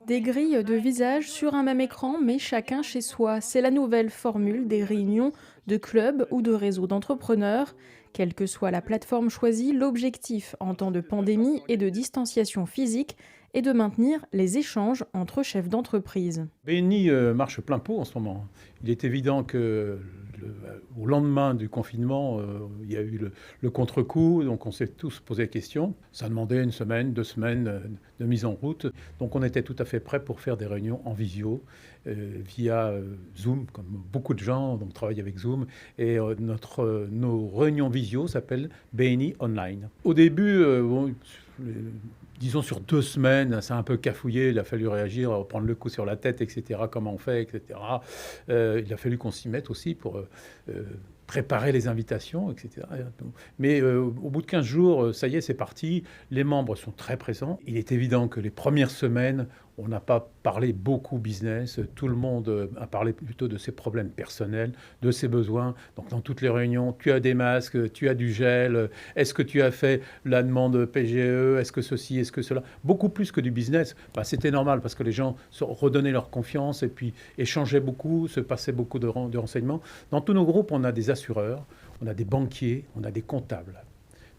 Des grilles de visage sur un même écran, mais chacun chez soi. C'est la nouvelle formule des réunions de clubs ou de réseaux d'entrepreneurs. Quelle que soit la plateforme choisie, l'objectif en temps de pandémie et de distanciation physique est de maintenir les échanges entre chefs d'entreprise. BNI marche plein pot en ce moment. Il est évident que au lendemain du confinement, il y a eu le contre-coup, donc on s'est tous posé la question. Ça demandait une semaine, 2 semaines de mise en route. Donc on était tout à fait prêts pour faire des réunions en visio, via Zoom, comme beaucoup de gens donc, travaillent avec Zoom. Et nos réunions visio s'appellent BNI Online. Au début, disons sur 2 semaines, ça a un peu cafouillé, il a fallu réagir, prendre le coup sur la tête, etc. Comment on fait, etc. Il a fallu qu'on s'y mette aussi pour préparer les invitations, etc. Mais au bout de 15 jours, ça y est, c'est parti. Les membres sont très présents. Il est évident que les premières semaines, on n'a pas parlé beaucoup business. Tout le monde a parlé plutôt de ses problèmes personnels, de ses besoins. Donc dans toutes les réunions, tu as des masques, tu as du gel. Est-ce que tu as fait la demande PGE? Est-ce que ceci, est-ce que cela? Beaucoup plus que du business. Bah, c'était normal parce que les gens se redonnaient leur confiance et puis échangeaient beaucoup, se passaient beaucoup de renseignements. Dans tous nos groupes, on a des assureurs, on a des banquiers, on a des comptables.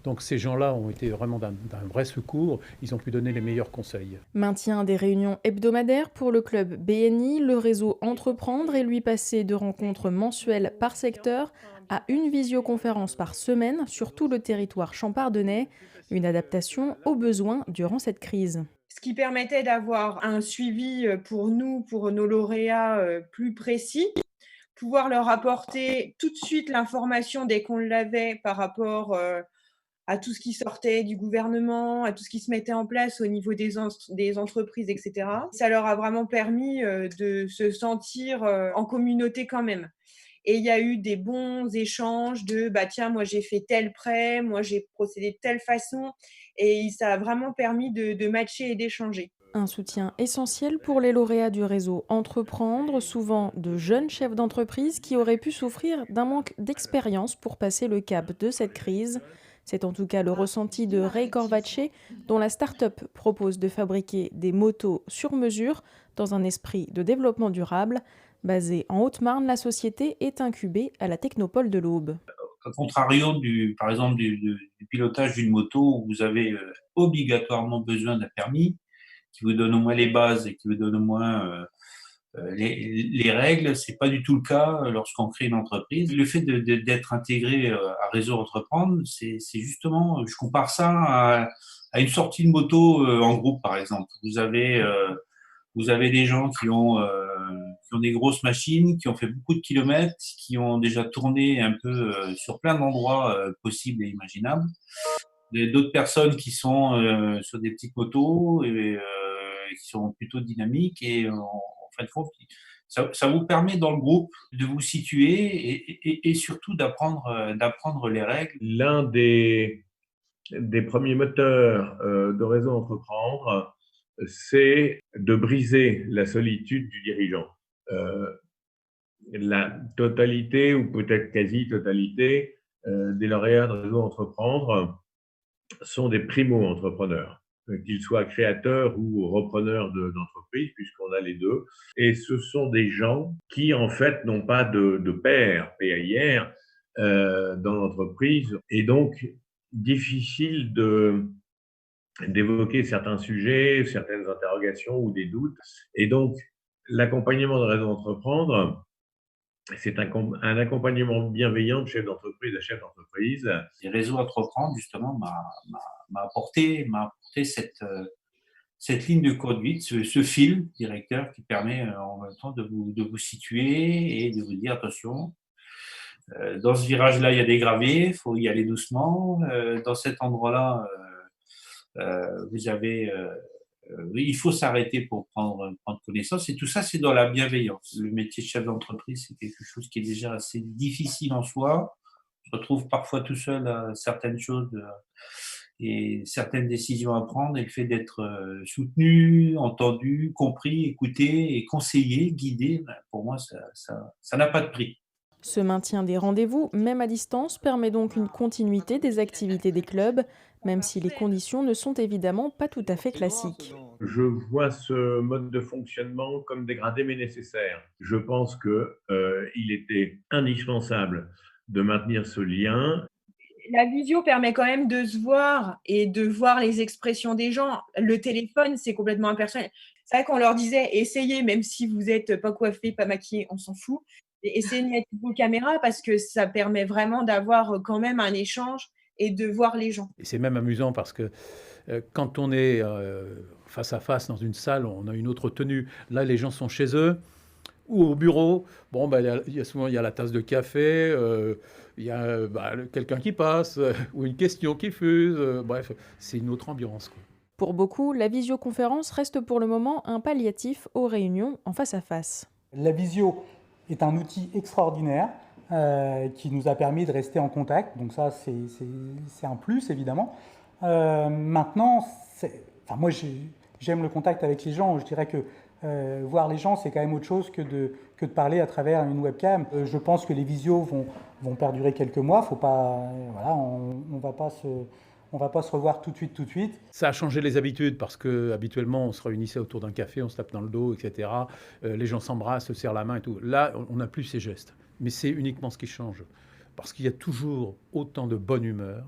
Donc ces gens-là ont été vraiment d'un vrai secours, ils ont pu donner les meilleurs conseils. Maintien des réunions hebdomadaires pour le club BNI, le réseau Entreprendre et lui passer de rencontres mensuelles par secteur à une visioconférence par semaine sur tout le territoire champardonnais, une adaptation aux besoins durant cette crise. Ce qui permettait d'avoir un suivi, pour nous, pour nos lauréats, plus précis, pouvoir leur apporter tout de suite l'information dès qu'on l'avait par rapport, à tout ce qui sortait du gouvernement, à tout ce qui se mettait en place au niveau des entreprises et cetera. Ça leur a vraiment permis, de se sentir, en communauté quand même et il y a eu des bons échanges de: «Bah, tiens, moi, j'ai fait tel prêt, moi, j'ai procédé de telle façon» et ça a vraiment permis de matcher et d'échanger. Un soutien essentiel pour les lauréats du réseau Entreprendre, souvent de jeunes chefs d'entreprise qui auraient pu souffrir d'un manque d'expérience pour passer le cap de cette crise. C'est en tout cas le ressenti de Ray Corvache, dont la start-up propose de fabriquer des motos sur mesure dans un esprit de développement durable. Basée en Haute-Marne, la société est incubée à la Technopole de l'Aube. À contrario par exemple, du pilotage d'une moto où vous avez obligatoirement besoin d'un permis, qui vous donne au moins les bases et qui vous donne au moins les règles, c'est pas du tout le cas lorsqu'on crée une entreprise. Le fait d'être intégré à Réseau Entreprendre, c'est justement, je compare ça à une sortie de moto en groupe, par exemple. Vous avez des gens qui ont des grosses machines, qui ont fait beaucoup de kilomètres, qui ont déjà tourné un peu sur plein d'endroits possibles et imaginables. Et d'autres personnes qui sont sur des petites motos et qui sont plutôt dynamiques et en fin de compte, ça vous permet dans le groupe de vous situer et surtout d'apprendre les règles. L'un des premiers moteurs de Réseau Entreprendre, c'est de briser la solitude du dirigeant. La totalité, ou peut-être quasi-totalité, des lauréats de Réseau Entreprendre sont des primo-entrepreneurs, qu'ils soient créateurs ou repreneurs d'entreprise, puisqu'on a les deux. Et ce sont des gens qui, en fait, n'ont pas de père, PAIR, dans l'entreprise, et donc difficile d'évoquer certains sujets, certaines interrogations ou des doutes. Et donc, l'accompagnement de Réseau Entreprendre, c'est un accompagnement bienveillant de chef d'entreprise à chef d'entreprise. Les réseaux Entreprendre, justement, m'a apporté cette ligne de conduite, ce fil directeur qui permet en même temps de vous situer et de vous dire attention, dans ce virage-là, il y a des graviers, il faut y aller doucement. Dans cet endroit-là, oui, il faut s'arrêter pour prendre connaissance. Et tout ça, c'est dans la bienveillance. Le métier de chef d'entreprise, c'est quelque chose qui est déjà assez difficile en soi. On se retrouve parfois tout seul à certaines choses et certaines décisions à prendre. Et le fait d'être soutenu, entendu, compris, écouté et conseillé, guidé, ben, pour moi, ça n'a pas de prix. Ce maintien des rendez-vous, même à distance, permet donc une continuité des activités des clubs, même si les conditions ne sont évidemment pas tout à fait classiques. Je vois ce mode de fonctionnement comme dégradé mais nécessaire. Je pense qu'il était indispensable de maintenir ce lien. La visio permet quand même de se voir et de voir les expressions des gens. Le téléphone, c'est complètement impersonnel. C'est vrai qu'on leur disait, essayez, même si vous n'êtes pas coiffé, pas maquillé, on s'en fout. Essayez de mettre vos caméras parce que ça permet vraiment d'avoir quand même un échange et de voir les gens. Et c'est même amusant parce que quand on est face à face dans une salle, on a une autre tenue. Là, les gens sont chez eux ou au bureau. Bon, souvent, il y a la tasse de café, il y a quelqu'un qui passe ou une question qui fuse. Bref, c'est une autre ambiance, quoi. Pour beaucoup, la visioconférence reste pour le moment un palliatif aux réunions en face à face. La visio est un outil extraordinaire qui nous a permis de rester en contact. Donc ça, c'est un plus, évidemment. Maintenant, moi, j'aime le contact avec les gens. Je dirais que voir les gens, c'est quand même autre chose que de parler à travers une webcam. Je pense que les visios vont perdurer quelques mois. Faut pas, on va pas se revoir tout de suite. Ça a changé les habitudes parce que habituellement on se réunissait autour d'un café, on se tape dans le dos, etc. Les gens s'embrassent, se serrent la main et tout. Là, on n'a plus ces gestes. Mais c'est uniquement ce qui change. Parce qu'il y a toujours autant de bonne humeur,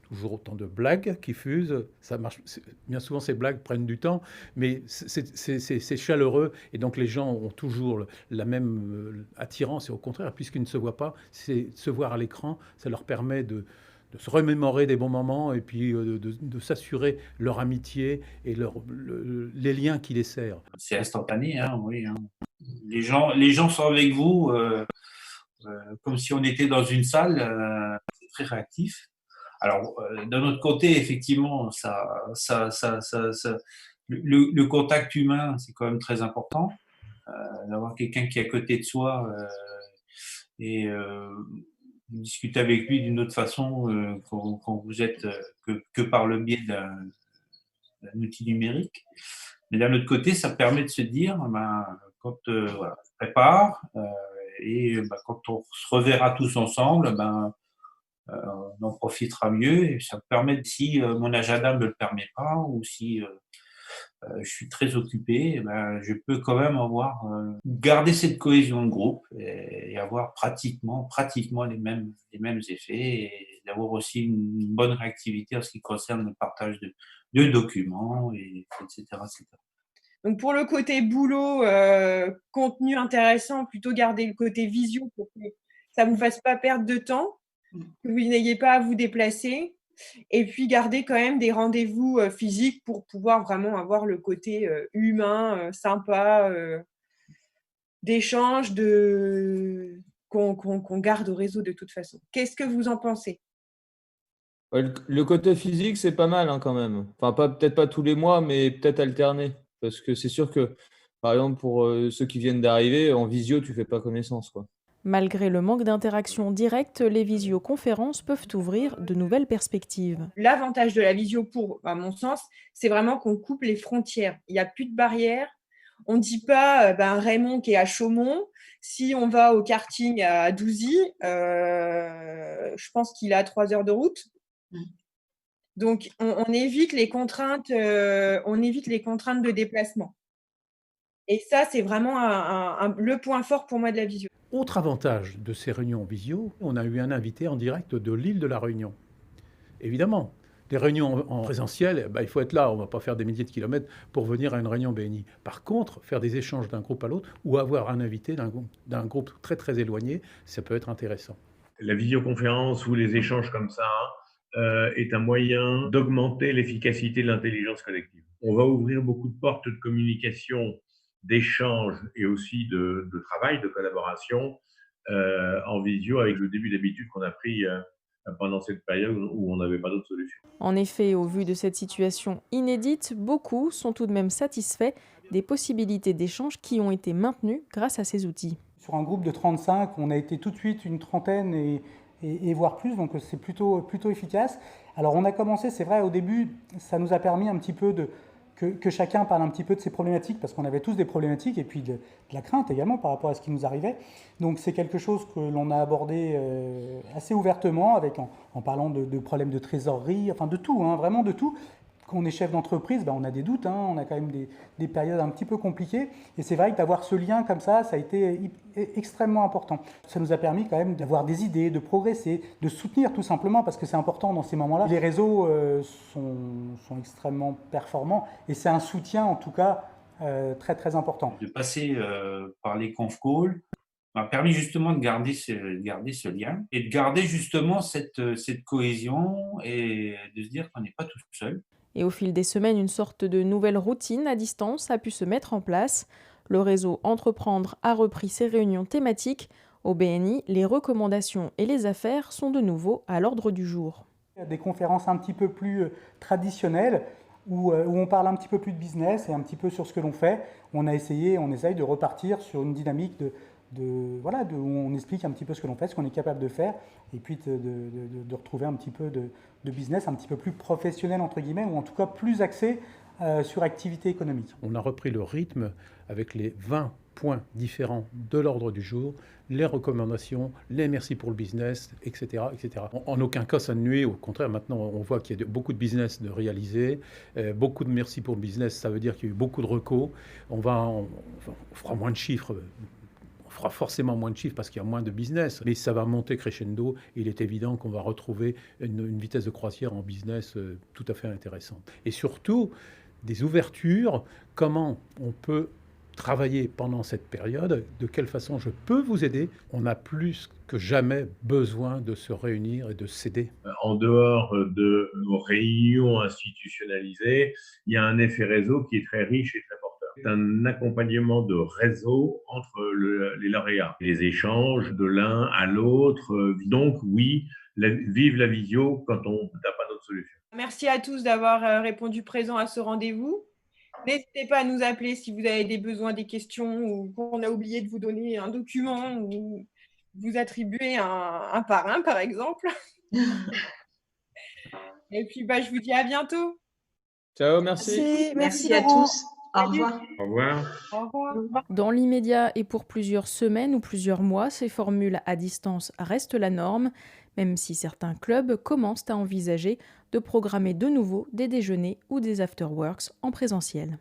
toujours autant de blagues qui fusent. Ça marche. Bien souvent, ces blagues prennent du temps, mais c'est chaleureux. Et donc, les gens ont toujours la même attirance. Et au contraire, puisqu'ils ne se voient pas, c'est se voir à l'écran, ça leur permet de se remémorer des bons moments et puis de s'assurer leur amitié et les liens qui les serrent. C'est instantané, hein, oui. Hein. Les gens sont avec vous comme si on était dans une salle. C'est très réactif. Alors, d'un autre côté, effectivement, le contact humain, c'est quand même très important. D'avoir quelqu'un qui est à côté de soi et discuter avec lui d'une autre façon quand vous êtes que par le biais d'un outil numérique. Mais d'un autre côté, ça permet de se dire, quand voilà, je prépare quand on se reverra tous ensemble, on en profitera mieux et ça me permet, si mon agenda ne me le permet pas ou si je suis très occupé, je peux quand même garder cette cohésion de groupe et avoir pratiquement les mêmes effets et d'avoir aussi une bonne réactivité en ce qui concerne le partage de documents, etc., etc. Donc pour le côté boulot, contenu intéressant, plutôt garder le côté visio pour que ça ne vous fasse pas perdre de temps, que vous n'ayez pas à vous déplacer. Et puis garder quand même des rendez-vous physiques pour pouvoir vraiment avoir le côté humain, sympa, d'échange, qu'on garde au réseau de toute façon. Qu'est-ce que vous en pensez? Ouais, le côté physique, c'est pas mal quand même. Enfin, peut-être pas tous les mois, mais peut-être alterner. Parce que c'est sûr que, par exemple, pour ceux qui viennent d'arriver, en visio, tu fais pas connaissance, quoi. Malgré le manque d'interaction directe, les visioconférences peuvent ouvrir de nouvelles perspectives. L'avantage de la visio, à mon sens, c'est vraiment qu'on coupe les frontières. Il n'y a plus de barrières. On ne dit pas Raymond qui est à Chaumont, si on va au karting à Douzy, je pense qu'il a 3 heures de route. Donc, on évite les contraintes de déplacement. Et ça, c'est vraiment le point fort pour moi de la visio. Autre avantage de ces réunions visio, on a eu un invité en direct de l'île de la Réunion. Évidemment, des réunions en présentiel, il faut être là, on ne va pas faire des milliers de kilomètres pour venir à une réunion BNI. Par contre, faire des échanges d'un groupe à l'autre ou avoir un invité d'un groupe très très éloigné, ça peut être intéressant. La visioconférence ou les échanges comme ça est un moyen d'augmenter l'efficacité de l'intelligence collective. On va ouvrir beaucoup de portes de communication, d'échange et aussi de travail, de collaboration en visio avec le début d'habitude qu'on a pris pendant cette période où on n'avait pas d'autre solution. En effet, au vu de cette situation inédite, beaucoup sont tout de même satisfaits des possibilités d'échange qui ont été maintenues grâce à ces outils. Sur un groupe de 35, on a été tout de suite une trentaine et voire plus, donc c'est plutôt efficace. Alors on a commencé, c'est vrai, au début, ça nous a permis un petit peu que chacun parle un petit peu de ses problématiques, parce qu'on avait tous des problématiques, et puis de la crainte également par rapport à ce qui nous arrivait. Donc c'est quelque chose que l'on a abordé assez ouvertement, en parlant de problèmes de trésorerie, enfin de tout, vraiment de tout. quand on est chef d'entreprise, on a des doutes, hein, on a quand même des périodes un petit peu compliquées. Et c'est vrai que d'avoir ce lien comme ça a été extrêmement important. Ça nous a permis quand même d'avoir des idées, de progresser, de soutenir tout simplement, parce que c'est important dans ces moments-là. Les réseaux sont extrêmement performants et c'est un soutien en tout cas très très important. De passer par les conf calls m'a permis justement de garder ce lien et de garder justement cette cohésion et de se dire qu'on n'est pas tout seul. Et au fil des semaines, une sorte de nouvelle routine à distance a pu se mettre en place. Le réseau Entreprendre a repris ses réunions thématiques. Au BNI, les recommandations et les affaires sont de nouveau à l'ordre du jour. Des conférences un petit peu plus traditionnelles où on parle un petit peu plus de business et un petit peu sur ce que l'on fait. On essaye de repartir sur une dynamique où on explique un petit peu ce que l'on fait, ce qu'on est capable de faire, et puis de retrouver un petit peu de business un petit peu plus professionnel, entre guillemets, ou en tout cas plus axé sur activité économique. On a repris le rythme avec les 20 points différents de l'ordre du jour, les recommandations, les merci pour le business, etc. etc. En aucun cas ça ne nuit, au contraire, maintenant on voit qu'il y a beaucoup de business de réaliser, beaucoup de merci pour le business, ça veut dire qu'il y a eu beaucoup de recos, on fera moins de chiffres. On fera forcément moins de chiffres parce qu'il y a moins de business, mais ça va monter crescendo. Et il est évident qu'on va retrouver une vitesse de croisière en business tout à fait intéressante. Et surtout, des ouvertures, comment on peut travailler pendant cette période, de quelle façon je peux vous aider. On a plus que jamais besoin de se réunir et de s'aider. En dehors de nos réunions institutionnalisées, il y a un effet réseau qui est très riche et très porteur. C'est un accompagnement de réseau entre les lauréats, les échanges de l'un à l'autre. Donc oui, vive la visio quand on n'a pas d'autre solution. Merci à tous d'avoir répondu présent à ce rendez-vous. N'hésitez pas à nous appeler si vous avez des besoins, des questions ou qu'on a oublié de vous donner un document ou vous attribuer un parrain, par exemple. Et puis, je vous dis à bientôt. Ciao, merci. Merci à tous. Au revoir. Au revoir. Au revoir. Dans l'immédiat et pour plusieurs semaines ou plusieurs mois, ces formules à distance restent la norme, même si certains clubs commencent à envisager de programmer de nouveau des déjeuners ou des afterworks en présentiel.